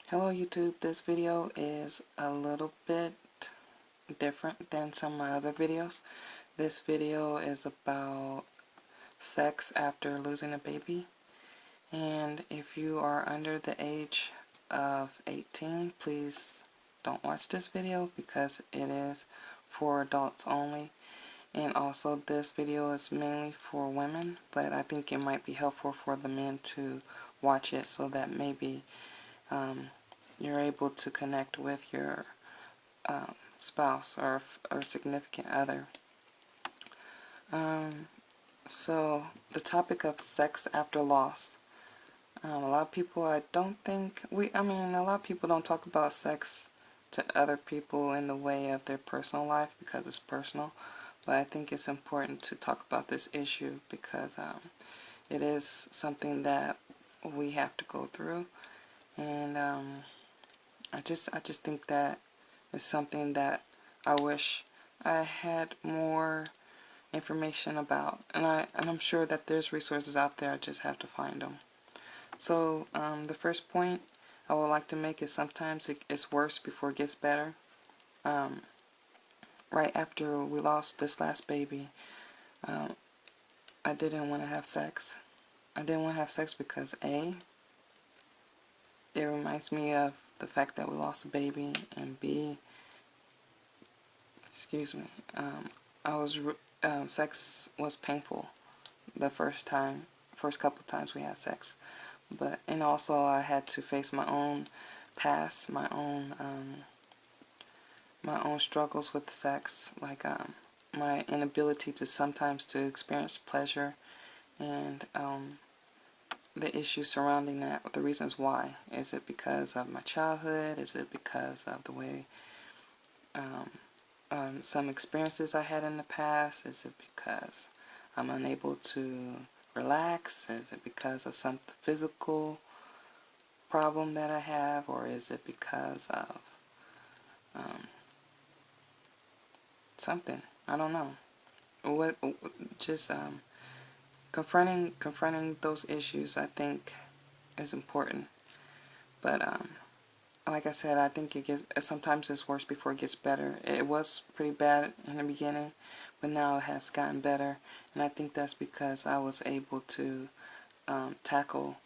Hello YouTube, this video is a little bit different than some of my other videos. This video is about sex after losing a baby, and if you are under the age of 18, please don't watch this video because it is for adults only. And also this video is mainly for women, but I think it might be helpful for the men to watch it so that maybe you're able to connect with your spouse or significant other. So the topic of sex after loss. A lot of people, a lot of people don't talk about sex to other people in the way of their personal life because it's personal. But I think it's important to talk about this issue because it is something that we have to go through, and I just think that it's something that I wish I had more information about, and I'm sure that there's resources out there. I just have to find them. So the first point I would like to make is sometimes it's worse before it gets better. Right after we lost this last baby, I didn't want to have sex. I didn't want to have sex because A, it reminds me of the fact that we lost a baby, and B, sex was painful the first couple times we had sex, and also I had to face my own past, my own struggles with sex, like my inability to sometimes to experience pleasure, and the issues surrounding that, the reasons why. Is it because of my childhood? Is it because of the way some experiences I had in the past? Is it because I'm unable to relax? Is it because of some physical problem that I have? Or is it because of something? I don't know. Just confronting those issues, I think, is important. But like I said, I think sometimes it's worse before it gets better. It was pretty bad in the beginning, but now it has gotten better, and I think that's because I was able to tackle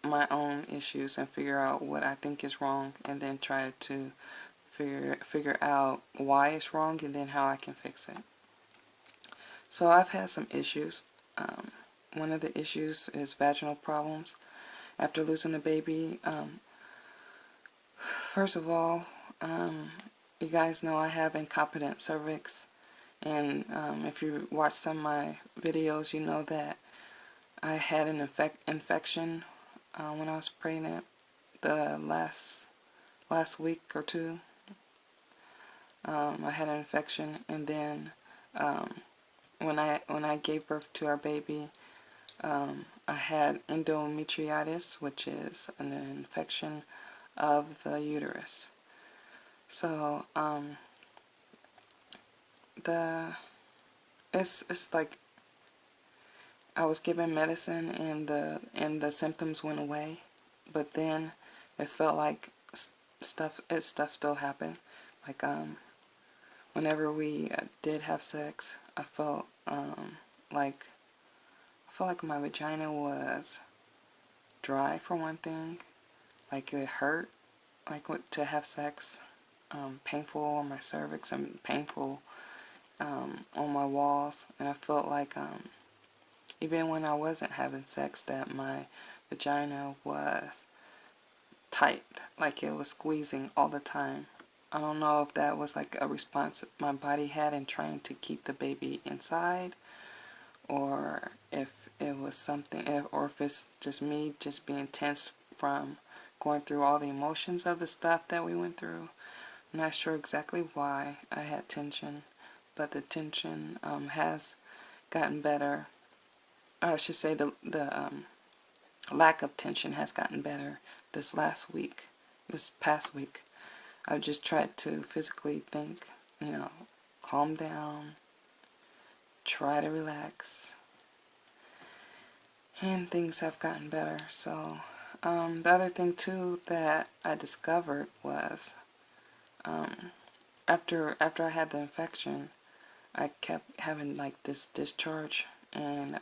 my own issues and figure out what I think is wrong, and then try to figure out why it's wrong and then how I can fix it. So I've had some issues. One of the issues is vaginal problems after losing the baby. First of all, you guys know I have incompetent cervix, and if you watch some of my videos, you know that I had an infection when I was pregnant the last week or two. I had an infection, and then when I gave birth to our baby, I had endometritis, which is an infection of the uterus. So it's like I was given medicine, and the symptoms went away, but then it felt like stuff still happened. Like whenever we did have sex, I felt like my vagina was dry, for one thing. Like it hurt, like to have sex, painful on my cervix and painful on my walls, and I felt like even when I wasn't having sex, that my vagina was tight, like it was squeezing all the time. I don't know if that was like a response my body had in trying to keep the baby inside, or if it was something, or if it's just me just being tense from going through all the emotions of the stuff that we went through. I'm not sure exactly why I had tension, but the tension has gotten better. I should say the lack of tension has gotten better this past week. I've just tried to physically think, calm down, try to relax, and things have gotten better. So the other thing too that I discovered was after I had the infection, I kept having like this discharge and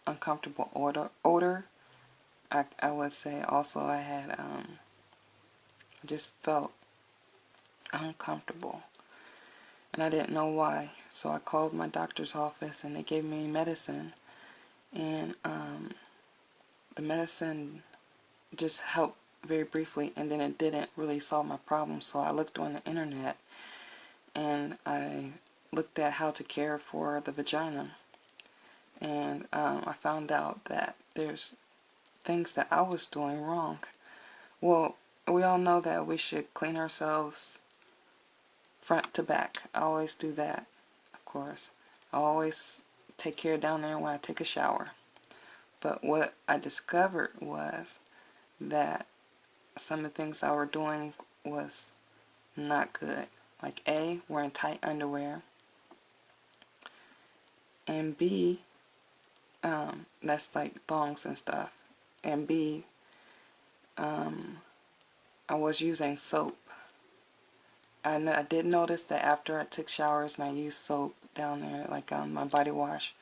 uncomfortable odor. I would say also I had just felt uncomfortable, and I didn't know why. So I called my doctor's office and they gave me medicine, and the medicine just helped very briefly, and then it didn't really solve my problem. So I looked on the internet and I looked at how to care for the vagina, and I found out that there's things that I was doing wrong. Well, we all know that we should clean ourselves front to back. I always do that, of course. I always take care down there when I take a shower. But what I discovered was that some of the things I were doing was not good. Like A, wearing tight underwear, and B, that's like thongs and stuff, and B, I was using soap. I did notice that after I took showers and I used soap down there, like my body wash,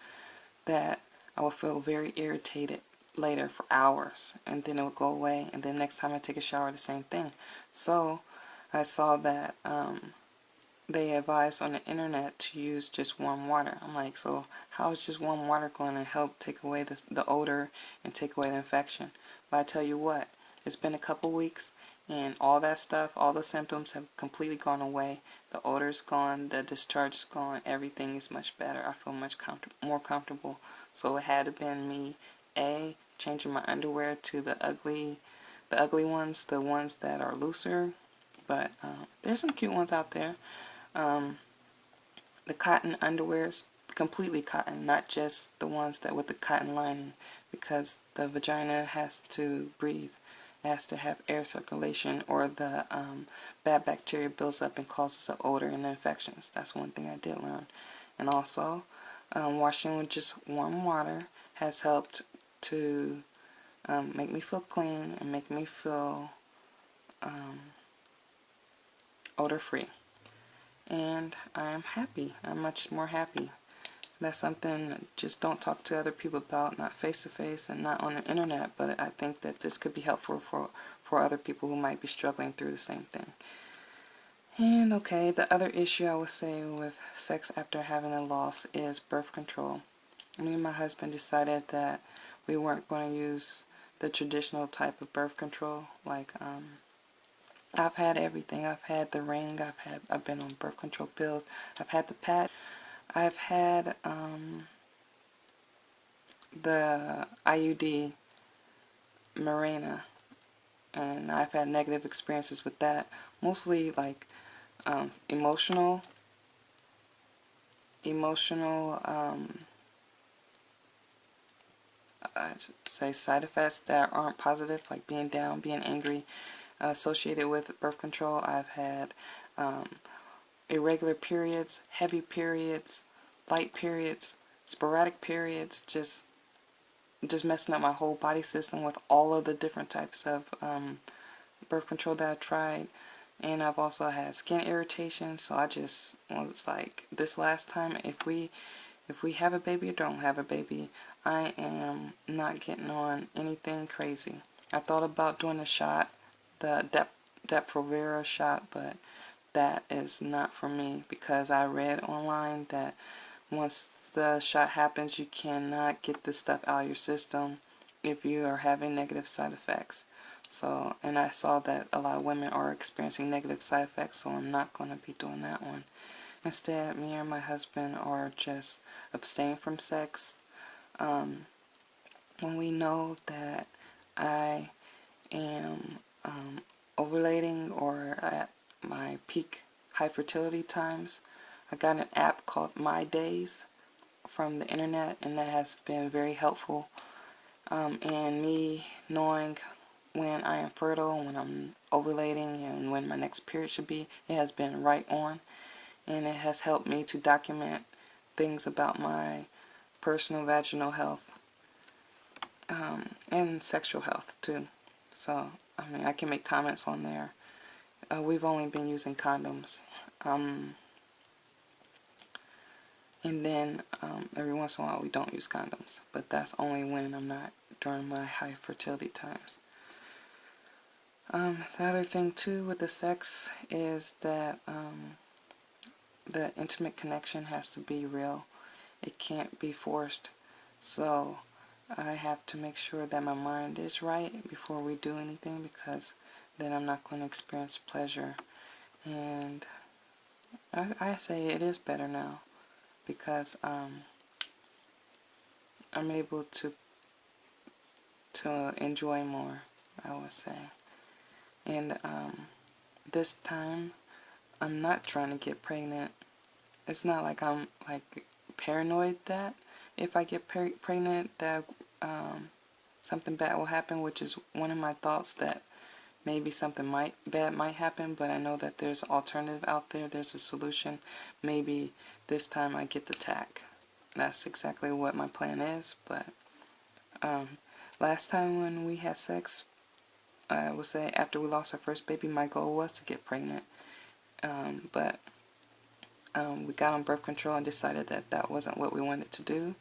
that I would feel very irritated later for hours, and then it would go away, and then next time I take a shower, the same thing. So I saw that they advised on the internet to use just warm water. I'm like, so how is just warm water going to help take away the odor and take away the infection? But I tell you what, it's been a couple weeks, and all that stuff, all the symptoms have completely gone away. The odor's gone, the discharge is gone, everything is much better. I feel much more comfortable. So it had to been me, A, changing my underwear to the ugly ones, the ones that are looser. But there's some cute ones out there. The cotton underwears, completely cotton, not just the ones that with the cotton lining, because the vagina has to breathe. It has to have air circulation, or the bad bacteria builds up and causes an odor and infections. That's one thing I did learn. And also, washing with just warm water has helped to make me feel clean and make me feel odor-free. And I am happy. I'm much more happy. That's something just don't talk to other people about, not face to face and not on the internet, but I think that this could be helpful for other people who might be struggling through the same thing. And okay, the other issue I would say with sex after having a loss is birth control. Me and my husband decided that we weren't going to use the traditional type of birth control. Like I've had everything. I've had the ring. I've been on birth control pills. I've had the patch. I've had the IUD Mirena, and I've had negative experiences with that. Mostly like emotional. I should say side effects that aren't positive, like being down, being angry. Associated with birth control, I've had irregular periods, heavy periods, light periods, sporadic periods, just messing up my whole body system with all of the different types of birth control that I tried. And I've also had skin irritation, so I just was like, this last time, if we have a baby or don't have a baby, I am not getting on anything crazy. I thought about doing a shot, the Depo-Provera shot, but that is not for me, because I read online that once the shot happens, you cannot get this stuff out of your system if you are having negative side effects. So, and I saw that a lot of women are experiencing negative side effects, so I'm not going to be doing that one. Instead, me and my husband are just abstaining from sex. When we know that I am ovulating or at my peak high fertility times, I got an app called My Days from the internet, and that has been very helpful in me knowing when I am fertile, when I'm ovulating, and when my next period should be. It has been right on, and it has helped me to document things about my personal vaginal health. and sexual health too. So, I mean, I can make comments on there. We've only been using condoms. And then every once in a while we don't use condoms. But that's only when I'm not during my high fertility times. The other thing too with the sex is that the intimate connection has to be real. It can't be forced. So I have to make sure that my mind is right before we do anything, because then I'm not going to experience pleasure. And I say it is better now, because I'm able to enjoy more, I would say. And this time I'm not trying to get pregnant. It's not like I'm like paranoid that if I get pregnant that something bad will happen, which is one of my thoughts, that maybe something bad might happen, but I know that there's an alternative out there. There's a solution. Maybe this time I get the tac. That's exactly what my plan is. But last time when we had sex, I would say after we lost our first baby, my goal was to get pregnant. But we got on birth control and decided that that wasn't what we wanted to do.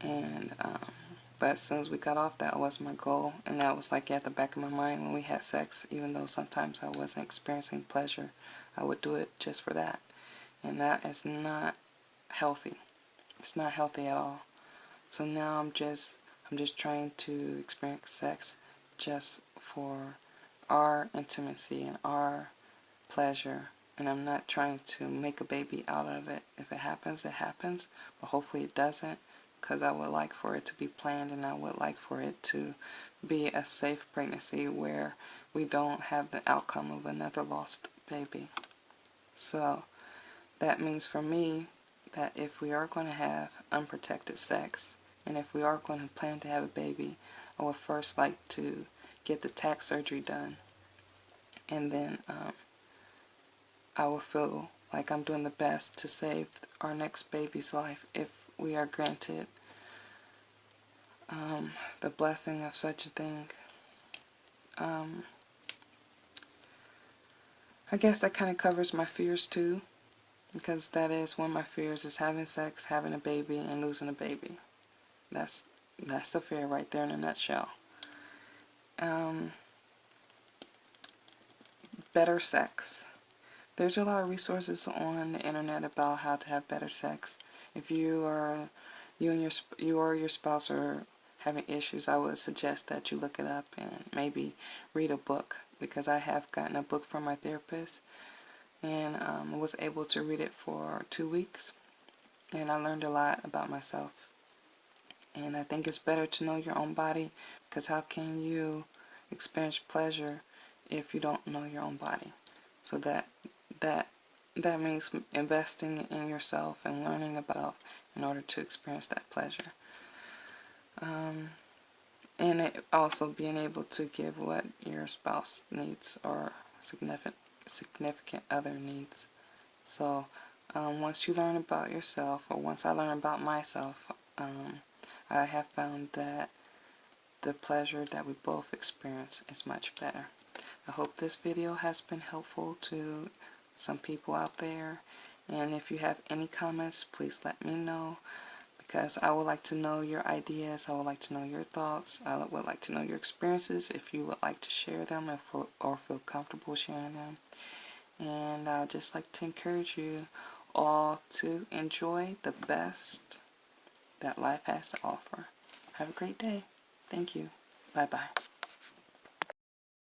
And but as soon as we got off, that was my goal, and that was like at the back of my mind when we had sex. Even though sometimes I wasn't experiencing pleasure, I would do it just for that, and that is not healthy. It's not healthy at all. So now I'm just trying to experience sex just for our intimacy and our pleasure, and I'm not trying to make a baby out of it. If it happens, it happens, but hopefully it doesn't, because I would like for it to be planned, and I would like for it to be a safe pregnancy where we don't have the outcome of another lost baby. So that means for me that if we are going to have unprotected sex, and if we are going to plan to have a baby, I would first like to get the tac surgery done, and then I will feel like I'm doing the best to save our next baby's life if we are granted the blessing of such a thing. I guess that kind of covers my fears too, because that is one of my fears, is having sex, having a baby, and losing a baby. That's the fear right there in a nutshell. Better sex. There's a lot of resources on the internet about how to have better sex. If you or your spouse are having issues, I would suggest that you look it up and maybe read a book, because I have gotten a book from my therapist, and was able to read it for 2 weeks, and I learned a lot about myself. And I think it's better to know your own body, because how can you experience pleasure if you don't know your own body? So that means investing in yourself and learning about in order to experience that pleasure. And it also being able to give what your spouse needs or significant other needs. So once you learn about yourself, or once I learn about myself, I have found that the pleasure that we both experience is much better. I hope this video has been helpful to some people out there, and if you have any comments, please let me know, because I would like to know your ideas, I would like to know your thoughts, I would like to know your experiences, if you would like to share them or feel comfortable sharing them. And I'd just like to encourage you all to enjoy the best that life has to offer. Have a great day. Thank you. Bye-bye.